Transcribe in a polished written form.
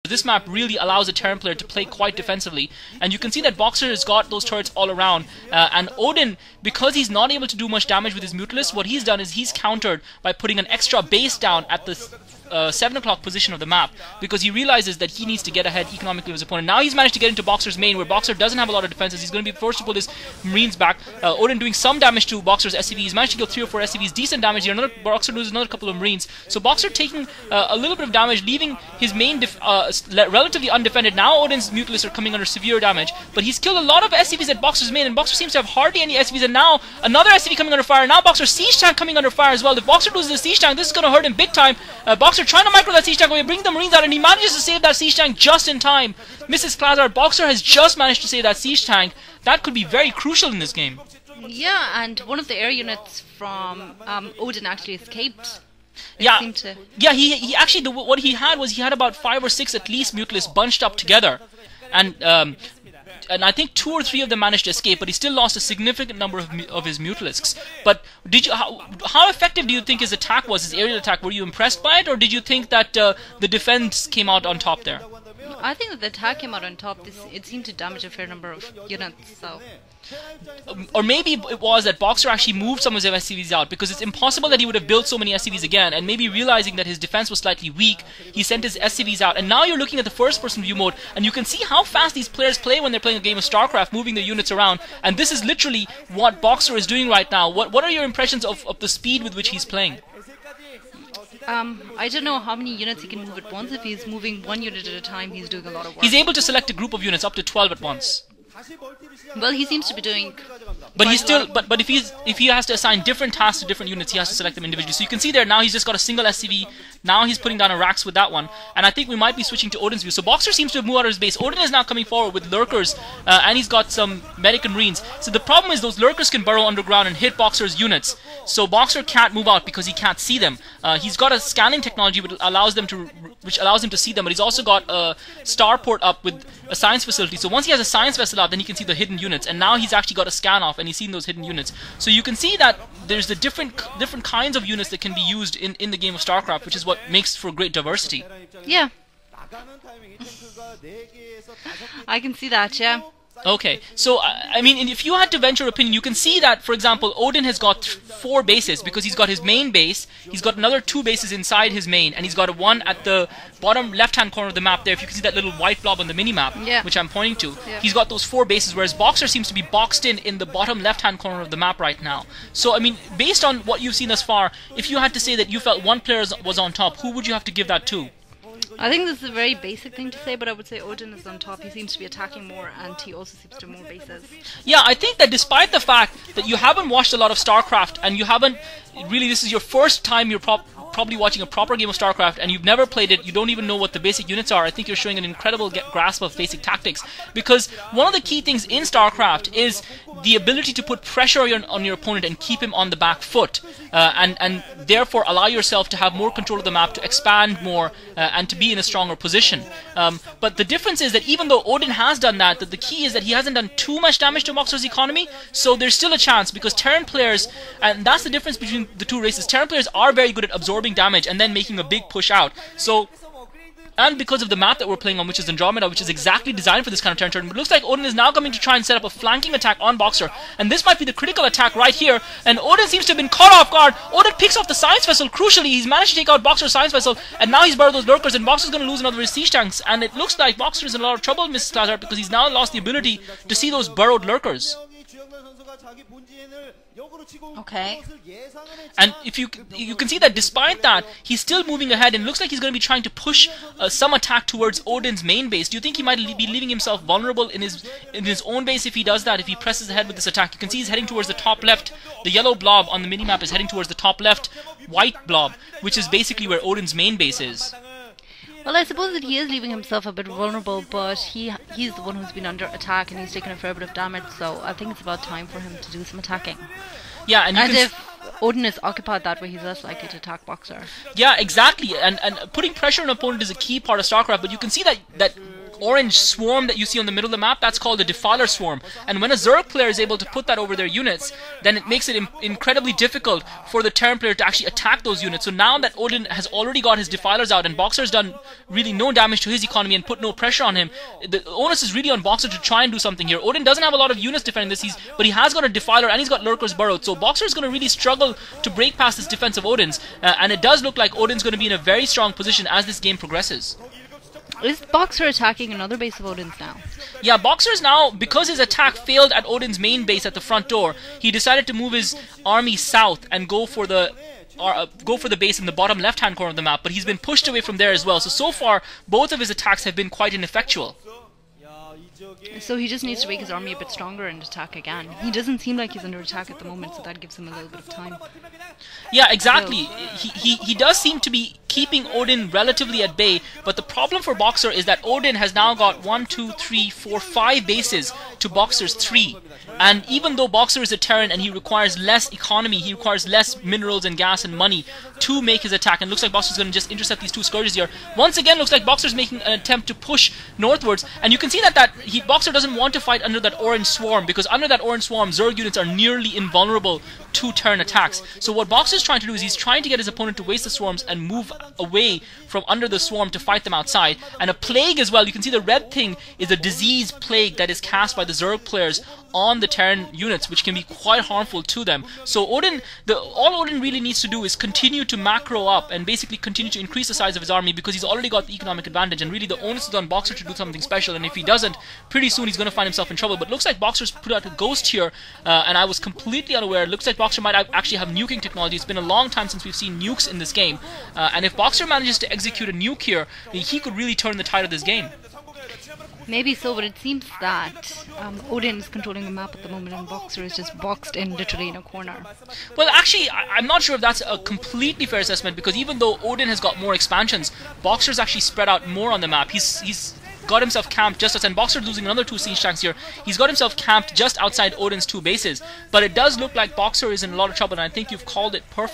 This map really allows a Terran player to play quite defensively, and you can see that Boxer has got those turrets all around, and Oden, because he's not able to do much damage with his Mutalisk, what he's done is he's countered by putting an extra base down at the 7 o'clock position of the map, because he realizes that he needs to get ahead economically of his opponent. Now he's managed to get into Boxer's main, where Boxer doesn't have a lot of defenses. He's going to be forced to pull his Marines back. Oden doing some damage to Boxer's SCV. He's managed to kill 3 or 4 SCVs, decent damage here. Boxer loses another couple of Marines. So Boxer taking a little bit of damage, leaving his main relatively undefended. Now Oden's Mutalisks are coming under severe damage, but he's killed a lot of SCVs at Boxer's main, and Boxer seems to have hardly any SCVs, and now another SCV coming under fire. Now Boxer's Siege Tank coming under fire as well. If Boxer loses the Siege Tank, this is going to hurt him big time. Boxer trying to micro that Siege Tank away, bring the Marines out, and he manages to save that Siege Tank just in time. Mrs. Klazart, Boxer has just managed to save that Siege Tank. That could be very crucial in this game. Yeah, and one of the air units from Oden actually escaped. Yeah, he actually, what he had was he had about 5 or 6 at least Mutalisks bunched up together, and I think 2 or 3 of them managed to escape, but he still lost a significant number of his Mutalisks. But how effective do you think his attack was, his aerial attack? Were you impressed by it, or did you think that the defense came out on top there? I think that the attack came out on top. It seemed to damage a fair number of units, so... Or maybe it was that Boxer actually moved some of his SCVs out, because it's impossible that he would have built so many SCVs again, and maybe realizing that his defense was slightly weak, he sent his SCVs out. And now you're looking at the first-person view mode, and you can see how fast these players play when they're playing a game of StarCraft, moving their units around. And this is literally what Boxer is doing right now. What are your impressions of the speed with which he's playing? I don't know how many units he can move at once. If he's moving 1 unit at a time, he's doing a lot of work. He's able to select a group of units up to 12 at once. Well, he seems to be doing... But he's still, but if he has to assign different tasks to different units, he has to select them individually. So you can see there now he's just got a single SCV. Now he's putting down a Rax with that one, and I think we might be switching to Oden's view. So Boxer seems to have moved out of his base. Oden is now coming forward with lurkers, and he's got some medic and Marines. So the problem is those lurkers can burrow underground and hit Boxer's units. So Boxer can't move out because he can't see them. He's got a scanning technology which allows him to see them, but he's also got a starport up with a science facility. So once he has a science vessel out, then he can see the hidden units, and now he's actually got a scan off, and he's seen those hidden units. So you can see that there's the different kinds of units that can be used in the game of StarCraft, which is what makes for great diversity. Yeah. I can see that, yeah. Okay, so I mean, if you had to venture opinion, you can see that, for example, Oden has got 4 bases, because he's got his main base, he's got another 2 bases inside his main, and he's got one at the bottom left-hand corner of the map there. If you can see that little white blob on the mini-map, which I'm pointing to, he's got those 4 bases, whereas Boxer seems to be boxed in the bottom left-hand corner of the map right now. So, I mean, based on what you've seen thus far, if you had to say that you felt one player was on top, who would you have to give that to? I think this is a very basic thing to say, but I would say Oden is on top. He seems to be attacking more, and he also seems to have more bases. Yeah, I think that despite the fact that you haven't watched a lot of StarCraft, and you haven't really, this is your first time you're probably watching a proper game of StarCraft, and you've never played it, you don't even know what the basic units are, I think you're showing an incredible grasp of basic tactics. Because one of the key things in StarCraft is the ability to put pressure on your opponent and keep him on the back foot, and therefore allow yourself to have more control of the map, to expand more, and to be in a stronger position. But the difference is that even though Oden has done that, the key is that he hasn't done too much damage to Boxer's economy, so there's still a chance, because Terran players, and that's the difference between the 2 races, Terran players are very good at absorbing damage and then making a big push out. So, and because of the map that we're playing on, which is Andromeda, which is exactly designed for this kind of Terran tournament, it looks like Oden is now coming to try and set up a flanking attack on Boxer, and this might be the critical attack right here, and Oden seems to have been caught off guard. Oden picks off the science vessel. Crucially, he's managed to take out Boxer's science vessel, and now he's burrowed those lurkers, and Boxer's going to lose another of his siege tanks, and it looks like Boxer is in a lot of trouble, Mrs. Klazart, because he's now lost the ability to see those burrowed lurkers. Okay. And if you can see that despite that, he's still moving ahead, and looks like he's going to be trying to push some attack towards Oden's main base. Do you think he might be leaving himself vulnerable in his own base if he does that, if he presses ahead with this attack? You can see he's heading towards the top left. The yellow blob on the minimap is heading towards the top left white blob, which is basically where Oden's main base is. Well, I suppose that he is leaving himself a bit vulnerable, but he's the one who's been under attack, and he's taken a fair bit of damage, so I think it's about time for him to do some attacking. Yeah, and if Oden is occupied that way, he's less likely to attack Boxer. Yeah, exactly, and putting pressure on an opponent is a key part of StarCraft, but you can see that orange swarm that you see on the middle of the map, that's called a Defiler Swarm. And when a Zerg player is able to put that over their units, then it makes it incredibly difficult for the Terran player to actually attack those units. So now that Oden has already got his Defilers out and Boxer's done really no damage to his economy and put no pressure on him, the onus is really on Boxer to try and do something here. Oden doesn't have a lot of units defending this, but he has got a Defiler and he's got Lurkers burrowed. So Boxer is going to really struggle to break past this defense of Oden's. And it does look like Oden's going to be in a very strong position as this game progresses. Is Boxer attacking another base of Oden's now? Yeah, Boxer's now, because his attack failed at Oden's main base at the front door, he decided to move his army south and go for the base in the bottom left-hand corner of the map, but he's been pushed away from there as well. So far, both of his attacks have been quite ineffectual. So he just needs to make his army a bit stronger and attack again. He doesn't seem like he's under attack at the moment, so that gives him a little bit of time. Yeah, exactly. He does seem to be keeping Oden relatively at bay, but the problem for Boxer is that Oden has now got 1, 2, 3, 4, 5 bases to Boxer's 3. And even though Boxer is a Terran and he requires less economy, he requires less minerals and gas and money to make his attack, and looks like Boxer's going to just intercept these 2 Scourges here. Once again, looks like Boxer's making an attempt to push northwards, and you can see that Boxer doesn't want to fight under that orange swarm, because under that orange swarm, Zerg units are nearly invulnerable to Terran attacks. So what Boxer's trying to do is he's trying to get his opponent to waste the swarms and move away from under the swarm to fight them outside. And a plague as well, you can see the red thing is a disease plague that is cast by the Zerg players on the Terran units, which can be quite harmful to them. So all Oden really needs to do is continue to macro up and basically continue to increase the size of his army, because he's already got the economic advantage, and really the onus is on Boxer to do something special, and if he doesn't, pretty soon he's going to find himself in trouble. But looks like Boxer's put out a ghost here, and I was completely unaware. It looks like Boxer might actually have nuking technology. It's been a long time since we've seen nukes in this game, and if Boxer manages to execute a nuke here, he could really turn the tide of this game. Maybe so, but it seems that Oden is controlling the map at the moment and Boxer is just boxed in literally in a corner. Well, actually, I'm not sure if that's a completely fair assessment, because even though Oden has got more expansions, Boxer's actually spread out more on the map. He's got himself camped just outside, and Boxer's losing another 2 siege tanks here. He's got himself camped just outside Oden's 2 bases, but it does look like Boxer is in a lot of trouble, and I think you've called it perfect.